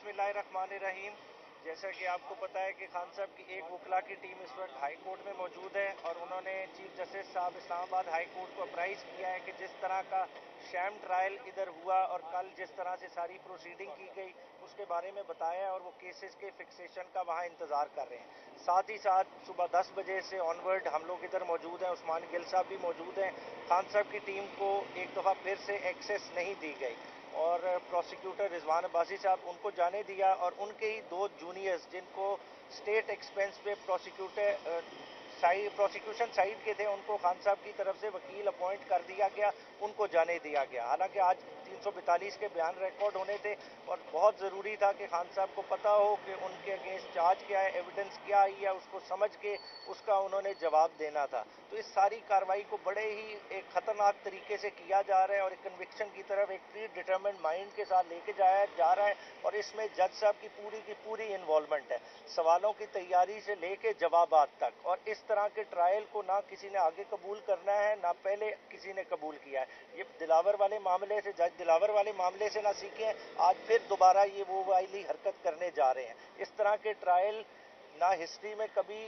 बिस्मिल्लाहिर्रहमानिर्रहीम। जैसा कि आपको पता है कि खान साहब की एक वकला की टीम इस वक्त हाई कोर्ट में मौजूद है और उन्होंने चीफ जस्टिस साहब इस्लामाबाद हाई कोर्ट को अप्राइज किया है कि जिस तरह का शैम ट्रायल इधर हुआ और कल जिस तरह से सारी प्रोसीडिंग की गई उसके बारे में बताया और वो केसेस के फिक्सेशन का वहाँ इंतज़ार कर रहे हैं। साथ ही साथ सुबह 10 बजे से ऑनवर्ड हम लोग इधर मौजूद हैं, उस्मान गिल साहब भी मौजूद हैं। खान साहब की टीम को एक दफ़ा फिर से एक्सेस नहीं दी गई और प्रोसिक्यूटर रिजवान अब्बासी साहब उनको जाने दिया और उनके ही दो जूनियर्स जिनको स्टेट एक्सपेंस पे प्रोसिक्यूशन साइड के थे उनको खान साहब की तरफ से वकील अपॉइंट कर दिया गया, उनको जाने दिया गया। हालांकि आज 342 के बयान रिकॉर्ड होने थे और बहुत ज़रूरी था कि खान साहब को पता हो कि उनके अगेंस्ट चार्ज क्या है, एविडेंस क्या आई है, उसको समझ के उसका उन्होंने जवाब देना था। तो इस सारी कार्रवाई को बड़े ही एक ख़तरनाक तरीके से किया जा रहा है और एक कन्विक्शन की तरफ एक प्री डिटर्मिन्ड माइंड के साथ लेके जाया जा रहा है और इसमें जज साहब की पूरी इन्वॉल्वमेंट है, सवालों की तैयारी से लेके जवाबात तक। और इस तरह के ट्रायल को ना किसी ने आगे कबूल करना है ना पहले किसी ने कबूल किया है। ये दिलावर वाले मामले से, जज दिलावर वाले मामले से ना सीखें, आज फिर दोबारा ये वो वाली हरकत करने जा रहे हैं। इस तरह के ट्रायल ना हिस्ट्री में कभी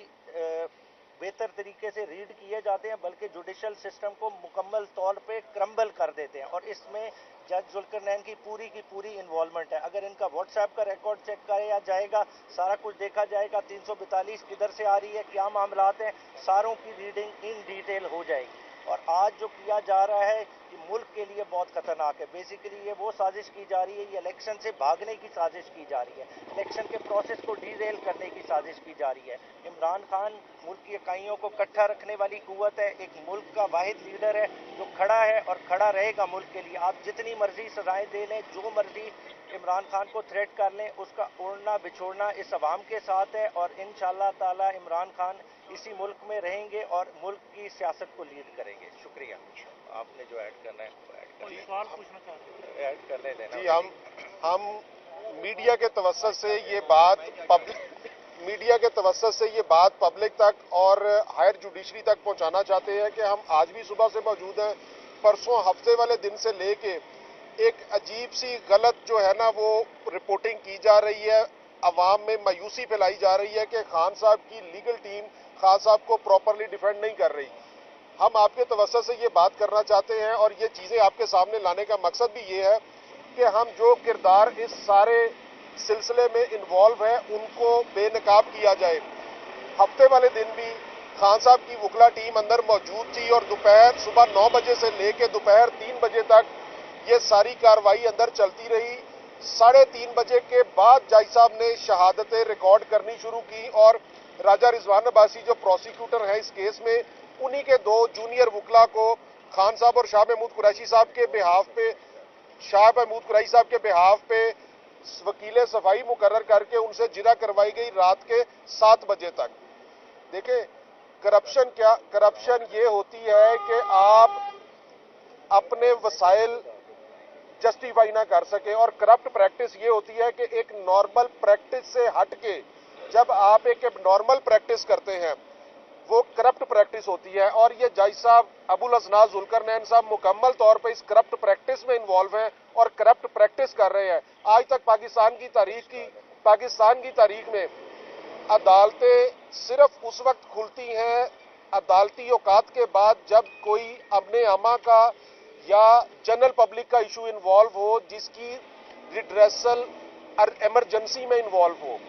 बेहतर तरीके से रीड किए जाते हैं बल्कि जुडिशल सिस्टम को मुकम्मल तौर पे क्रम्बल कर देते हैं और इसमें जज जुल्करनैन की पूरी इन्वॉल्वमेंट है। अगर इनका व्हाट्सएप का रिकॉर्ड चेक किया जाएगा, सारा कुछ देखा जाएगा, 342 किधर से आ रही है, क्या मामलात हैं, सारों की रीडिंग इन डिटेल हो जाएगी। और आज जो किया जा रहा है कि मुल्क के लिए बहुत खतरनाक है। बेसिकली ये वो साजिश की जा रही है, ये इलेक्शन से भागने की साजिश की जा रही है, इलेक्शन के प्रोसेस को डीरेल करने की साजिश की जा रही है। इमरान खान मुल्क की इकाइयों को इकट्ठा रखने वाली कुव्वत है, एक मुल्क का वाहिद लीडर है जो खड़ा है और खड़ा रहेगा मुल्क के लिए। आप जितनी मर्जी सजाएं दे लें, जो मर्जी इमरान खान को थ्रेट कर लें, उसका उड़ना बिछोड़ना इस अवाम के साथ है और इंशाअल्लाह ताला इमरान खान इसी मुल्क में रहेंगे और मुल्क की सियासत को लीड करेंगे। शुक्रिया। आपने जो ऐड करना है वो ऐड कर लें। सवाल पूछना चाहते हैं? ऐड करने देना जी, हम मीडिया के तवज्जुह से ये बात पब्लिक तक और हायर जुडिशरी तक पहुंचाना चाहते हैं कि हम आज भी सुबह से मौजूद हैं। परसों हफ्ते वाले दिन से लेके एक अजीब सी गलत जो है ना वो रिपोर्टिंग की जा रही है, अवाम में मायूसी फैलाई जा रही है कि खान साहब की लीगल टीम खान साहब को प्रॉपरली डिफेंड नहीं कर रही। हम आपके तवज्जुह से ये बात करना चाहते हैं और ये चीज़ें आपके सामने लाने का मकसद भी ये है कि हम जो किरदार इस सारे सिलसिले में इन्वॉल्व है उनको बेनकाब किया जाए। हफ्ते वाले दिन भी खान साहब की वकला टीम अंदर मौजूद थी और सुबह 9 बजे से लेकर दोपहर 3 बजे तक ये सारी कार्रवाई अंदर चलती रही। 3:30 बजे के बाद जज साहब ने शहादतें रिकॉर्ड करनी शुरू की और राजा रिजवान अब्बासी जो प्रोसिक्यूटर हैं इस केस में, उन्हीं के दो जूनियर वकला को खान साहब और शाह महमूद कुरैशी साहब के बिहाफ पे वकील सफाई मुकर्रर करके उनसे जिरा करवाई गई रात के 7 बजे तक। देखें, करप्शन ये होती है कि आप अपने वसाइल जस्टिफाई ना कर सके और करप्ट प्रैक्टिस ये होती है कि एक नॉर्मल प्रैक्टिस से हट के जब आप एक नॉर्मल प्रैक्टिस करते हैं वो करप्ट प्रैक्टिस होती है। और ये जज साहब अबुल असनाद जुल्करनैन साहब मुकम्मल तौर पे इस करप्ट प्रैक्टिस में इन्वॉल्व हैं और करप्ट प्रैक्टिस कर रहे हैं। आज तक पाकिस्तान की तारीख में अदालतें सिर्फ उस वक्त खुलती हैं अदालती औकात के बाद जब कोई अमने आमा का या जनरल पब्लिक का इशू इन्वॉल्व हो जिसकी रिड्रेसल इमरजेंसी में इन्वॉल्व हो।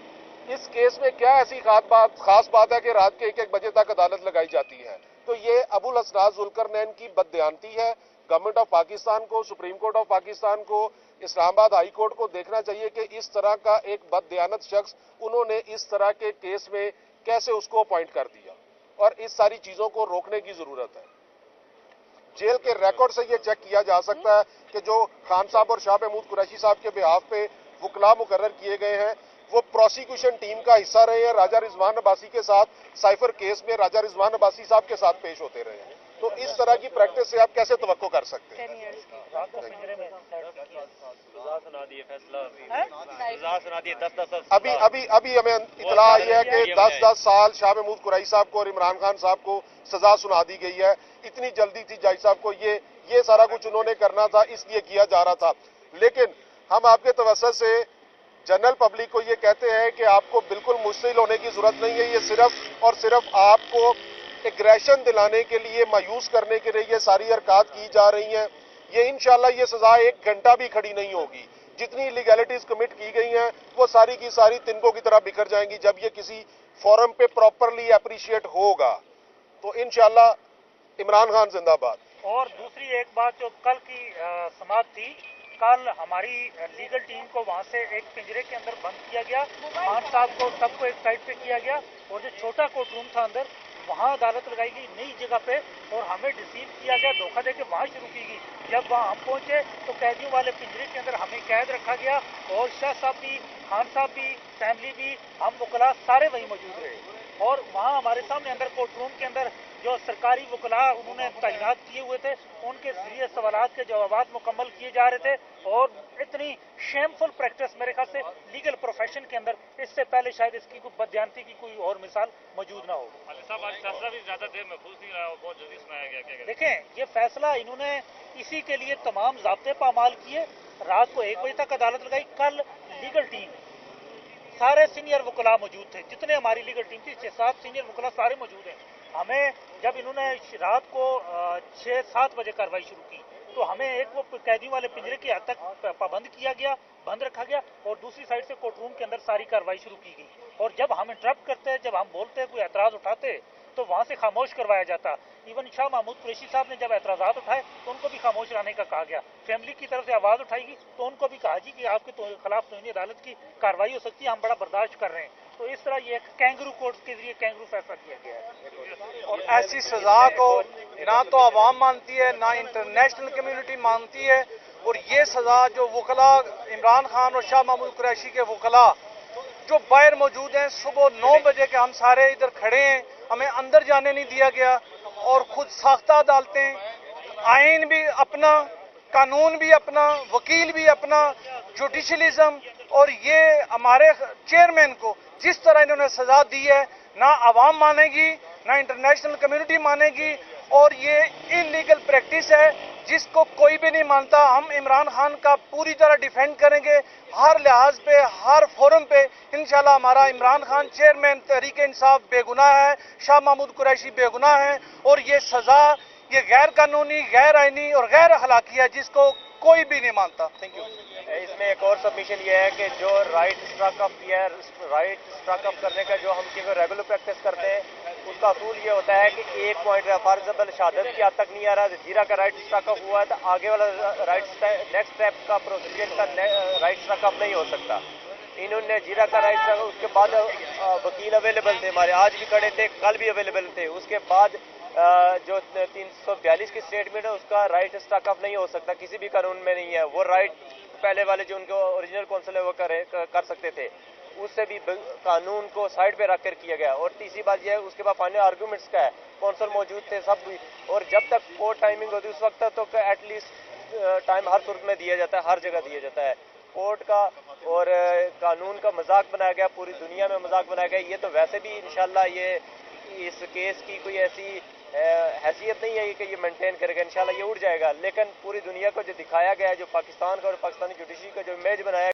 इस केस में क्या ऐसी खास बात है कि रात के 1-1 बजे तक अदालत लगाई जाती है? तो ये अबुल असनाद जुल्करनैन की बददयानती है। गवर्नमेंट ऑफ पाकिस्तान को, सुप्रीम कोर्ट ऑफ पाकिस्तान को, इस्लामाबाद हाई कोर्ट को देखना चाहिए कि इस तरह का एक बददयानत शख्स उन्होंने इस तरह के केस में कैसे उसको अपॉइंट कर दिया और इस सारी चीजों को रोकने की जरूरत है। जेल के रिकॉर्ड से ये चेक किया जा सकता है कि जो खान साहब और शाह महमूद कुरैशी साहब के बिहाफ पे वकला मुकर्रर किए गए हैं वो प्रोसिक्यूशन टीम का हिस्सा रहे हैं। राजा रिजवान अब्बासी के साथ साइफर केस में राजा रिजवान अब्बासी साहब के साथ पेश होते रहे हैं। तो इस तरह की प्रैक्टिस से आप कैसे तवक्को कर सकते हैं? अभी हमें इतला आई है कि 10-10 साल शाह महमूद कुरैशी साहब को और इमरान खान साहब को सजा सुना दी गई है। इतनी जल्दी थी जज साहब को, ये सारा कुछ उन्होंने करना था इसलिए किया जा रहा था। लेकिन हम आपके तवज्जुह से जनरल पब्लिक को ये कहते हैं कि आपको बिल्कुल मुश्तिल होने की ज़रूरत नहीं है, ये सिर्फ और सिर्फ आपको एग्रेशन दिलाने के लिए, मायूस करने के लिए ये सारी हरकत की जा रही हैं। ये इंशाल्लाह ये सज़ा 1 घंटा भी खड़ी नहीं होगी। जितनी इलीगैलिटीज कमिट की गई हैं वो सारी की सारी तिनकों की तरह बिखर जाएंगी जब ये किसी फोरम पे प्रॉपरली अप्रिशिएट होगा। तो इंशाल्लाह इमरान खान जिंदाबाद। और दूसरी एक बात जो कल की समाप्त थी, कल हमारी लीगल टीम को वहां से एक पिंजरे के अंदर बंद किया गया, खान साहब को सबको एक साइड पे किया गया, और जो छोटा कोर्ट रूम था अंदर, वहां अदालत लगाई गई नई जगह पे, और हमें डिसीव किया गया, धोखा देके वहां शुरू की गई। जब वहां हम पहुंचे तो कैदियों वाले पिंजरे के अंदर हमें कैद रखा गया, और शाह साहब भी, खान साहब भी, फैमिली भी, हम वकला सारे वहीं मौजूद रहे। और वहाँ हमारे सामने अंदर कोर्ट रूम के अंदर जो सरकारी वकला उन्होंने तैनात किए हुए थे, उनके जरिए सवालात के जवाब मुकम्मल किए जा रहे थे। और इतनी शेमफुल प्रैक्टिस मेरे ख्याल से लीगल प्रोफेशन के अंदर इससे पहले शायद इसकी कोई बदयांती की कोई और मिसाल मौजूद ना हो। साहब आज फैसला भी ज्यादा देर महफूज नहीं रहा, बहुत जल्दी सुनाया गया, क्या देखें, ये फैसला इन्होंने इसी के लिए तमाम ज़ाब्ते पामाल किए। रात को 1 बजे तक अदालत लगाई। कल लीगल टीम सारे सीनियर वकला मौजूद थे, जितने हमारी लीगल टीम थी 6-7 सीनियर वकला सारे मौजूद हैं। हमें जब इन्होंने रात को 6-7 बजे कार्रवाई शुरू की तो हमें एक वो कैदियों वाले पिंजरे की हद तक पाबंद किया गया, बंद रखा गया, और दूसरी साइड से कोर्ट रूम के अंदर सारी कार्रवाई शुरू की गई। और जब हम इंटरप्ट करते, जब हम बोलते, कोई एतराज उठाते तो वहां से खामोश करवाया जाता। इवन शाह महमूद कुरैशी साहब ने जब एतराज़ात उठाए तो उनको भी खामोश रहने का कहा गया। फैमिली की तरफ से आवाज़ उठाएगी तो उनको भी कहा जी कि आपके खिलाफ तौहीन अदालत की कार्रवाई हो सकती है, हम बड़ा बर्दाश्त कर रहे हैं। तो इस तरह ये एक कैंगरू कोर्ट के जरिए कैंगरू फैसला किया गया है। और ऐसी सजा को ना तो आवाम मानती है, ना इंटरनेशनल कम्युनिटी मानती है। और ये सजा जो वकला इमरान खान और शाह महमूद कुरैशी के वकला जो बाहर मौजूद हैं, सुबह 9 बजे के हम सारे इधर खड़े हैं, हमें अंदर जाने नहीं दिया गया। और खुद साख्ता अदालतें, आइन भी अपना, कानून भी अपना, वकील भी अपना, जुडिशलिज्म, और ये हमारे चेयरमैन को जिस तरह इन्होंने सजा दी है, ना आवाम मानेगी, ना इंटरनेशनल कम्युनिटी मानेगी। और ये इलीगल प्रैक्टिस है जिसको कोई भी नहीं मानता। हम इमरान खान का पूरी तरह डिफेंड करेंगे हर लिहाज पे, हर फोरम पे। इंशाल्लाह हमारा इमरान खान चेयरमैन तहरीक इंसाफ बेगुनाह है, शाह महमूद कुरैशी बेगुनाह है, और ये सजा ये गैर कानूनी, गैर आईनी और गैर अखलाकी है जिसको कोई भी नहीं मानता। Thank you. इसमें एक और सबमिशन ये है कि जो राइट स्ट्रक अप किया है, राइट स्ट्रक अप करने का जो हम रेगुलर प्रैक्टिस करते हैं, उसका असूल ये होता है कि एक पॉइंट फॉर शहादत की हद तक नहीं आ रहा, जीरा का राइट स्ट्रक अप हुआ है तो आगे वाला राइट नेक्स्ट स्टेप का प्रोसीजर का राइट स्ट्रक अप नहीं हो सकता। इन्होंने जीरा का राइट स्ट्रक, उसके बाद वकील अवेलेबल थे हमारे, आज भी खड़े थे, कल भी अवेलेबल थे। उसके बाद जो 342 की स्टेटमेंट है उसका राइट स्ट्रक अप नहीं हो सकता, किसी भी कानून में नहीं है। वो राइट पहले वाले जो उनके ओरिजिनल कौंसिल है वो कर सकते थे, उससे भी कानून को साइड पे रखकर किया गया। और तीसरी बात यह है, उसके बाद फाइनल आर्गूमेंट्स का है, कौंसिल मौजूद थे सब भी, और जब तक कोर्ट टाइमिंग होती है उस वक्त तक तो एटलीस्ट टाइम हर सूरत में दिया जाता है, हर जगह दिया जाता है। कोर्ट का और कानून का मजाक बनाया गया, पूरी दुनिया में मजाक बनाया गया। ये तो वैसे भी इंशाल्लाह ये इस केस की कोई ऐसी हैसियत नहीं है कि ये मेंटेन करेगा, इंशाल्लाह ये उड़ जाएगा। लेकिन पूरी दुनिया को जो दिखाया गया है, जो पाकिस्तान का और पाकिस्तानी जुडिशरी का जो इमेज बनाया